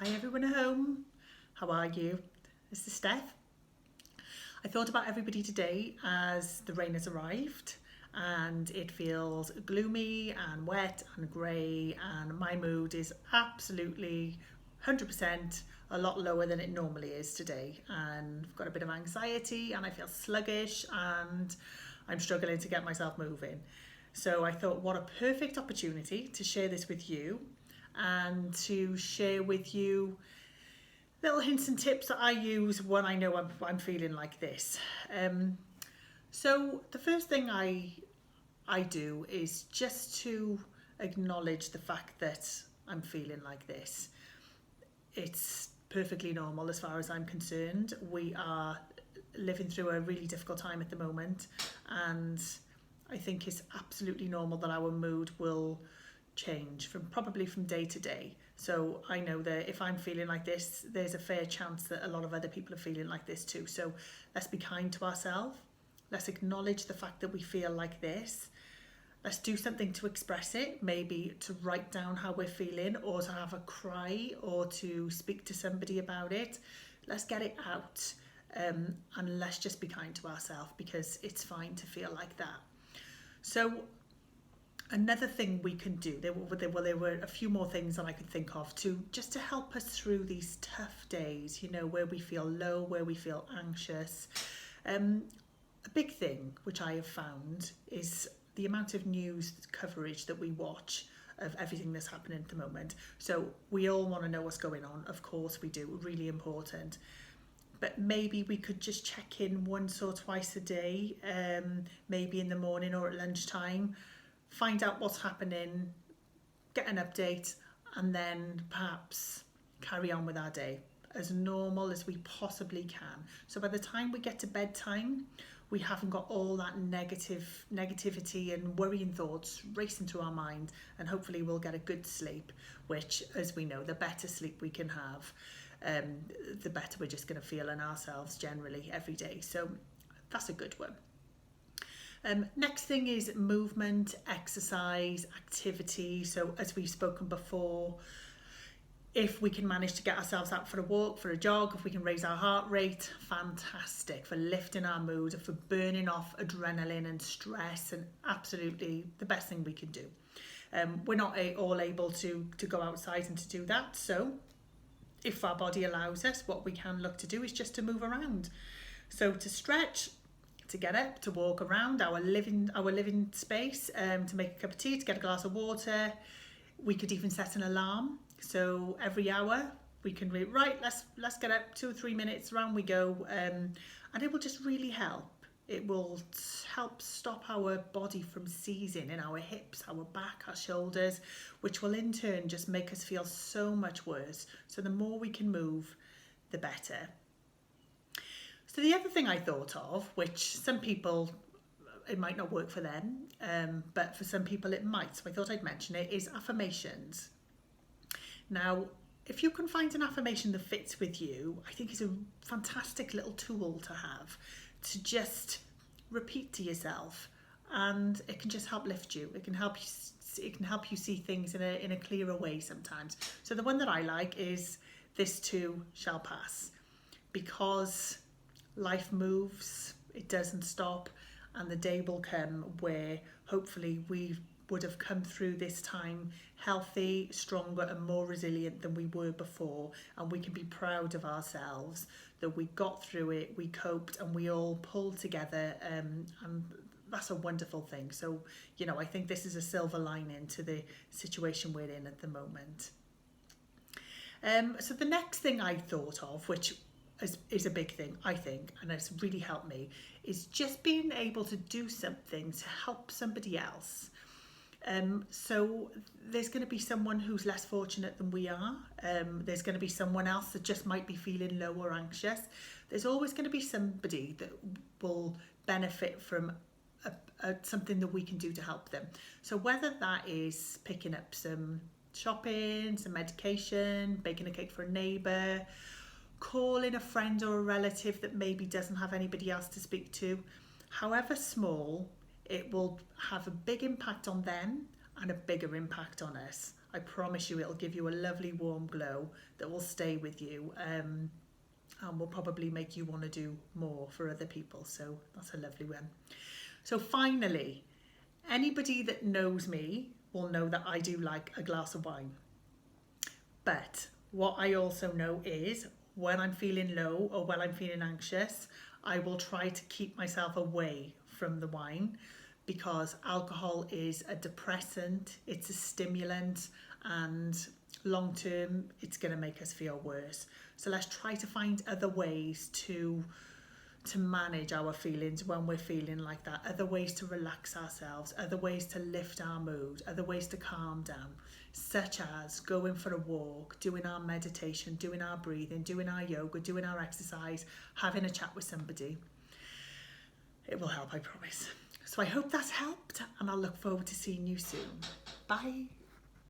Hi everyone at home, how are you? This is Steph. I thought about everybody today as the rain has arrived and it feels gloomy and wet and grey, and my mood is absolutely 100% a lot lower than it normally is today, and I've got a bit of anxiety and I feel sluggish and I'm struggling to get myself moving. So I thought, what a perfect opportunity to share this with you and to share with you little hints and tips that I use when I know I'm feeling like this. So the first thing I do is just to acknowledge the fact that I'm feeling like this. It's perfectly normal as far as I'm concerned. We are living through a really difficult time at the moment, and I think it's absolutely normal that our mood will change from day to day. So I know that if I'm feeling like this, there's a fair chance that a lot of other people are feeling like this too. So let's be kind to ourselves. Let's acknowledge the fact that we feel like this. Let's do something to express it, maybe to write down how we're feeling, or to have a cry, or to speak to somebody about it. Let's get it out, and let's just be kind to ourselves, because it's fine to feel like that. So another thing we can do, there were a few more things that I could think of just to help us through these tough days, where we feel low, where we feel anxious. A big thing which I have found is the amount of news coverage that we watch of everything that's happening at the moment. So we all want to know what's going on. Of course we do, really important. But maybe we could just check in once or twice a day, maybe in the morning or at lunchtime, find out what's happening, get an update, and then perhaps carry on with our day as normal as we possibly can. So by the time we get to bedtime, we haven't got all that negativity and worrying thoughts racing through our mind, and hopefully we'll get a good sleep, which, as we know, the better sleep we can have, the better we're just going to feel in ourselves generally every day. So that's a good one. Next thing is movement, exercise, activity. So as we've spoken before, if we can manage to get ourselves out for a walk, for a jog, if we can raise our heart rate, fantastic for lifting our mood, for burning off adrenaline and stress, and absolutely the best thing we can do. We're not all able to go outside and to do that, so if our body allows us, what we can look to do is just to move around. So to stretch, to get up, to walk around our living space, to make a cup of tea, to get a glass of water. We could even set an alarm. So every hour we can let's get up 2 or 3 minutes, around we go, and it will just really help. It will help stop our body from seizing in our hips, our back, our shoulders, which will in turn just make us feel so much worse. So the more we can move, the better. So the other thing I thought of, which some people, it might not work for them, but for some people it might, so I thought I'd mention it, is affirmations. Now, if you can find an affirmation that fits with you, I think it's a fantastic little tool to have, to just repeat to yourself, and it can just help lift you. It can help you see things in a clearer way sometimes. So the one that I like is, "This too shall pass," because life moves, it doesn't stop, and the day will come where hopefully we would have come through this time healthy, stronger and more resilient than we were before, and we can be proud of ourselves that we got through it, we coped, and we all pulled together, and that's a wonderful thing. So I think this is a silver lining to the situation we're in at the moment. So the next thing I thought of, which is a big thing, I think, and it's really helped me, is just being able to do something to help somebody else. So there's going to be someone who's less fortunate than we are. There's going to be someone else that just might be feeling low or anxious. There's always going to be somebody that will benefit from something that we can do to help them. So whether that is picking up some shopping, some medication, baking a cake for a neighbour, calling a friend or a relative that maybe doesn't have anybody else to speak to, however small, it will have a big impact on them, and a bigger impact on us. I promise you it'll give you a lovely warm glow that will stay with you, and will probably make you want to do more for other people. So that's a lovely one. So finally, anybody that knows me will know that I do like a glass of wine. But what I also know is when I'm feeling low or when I'm feeling anxious, I will try to keep myself away from the wine, because alcohol is a depressant, it's a stimulant, and long term it's going to make us feel worse. So let's try to find other ways to manage our feelings when we're feeling like that, other ways to relax ourselves, other ways to lift our mood, other ways to calm down, such as going for a walk, doing our meditation, doing our breathing, doing our yoga, doing our exercise, having a chat with somebody. It will help, I promise. So I hope that's helped, and I'll look forward to seeing you soon. Bye.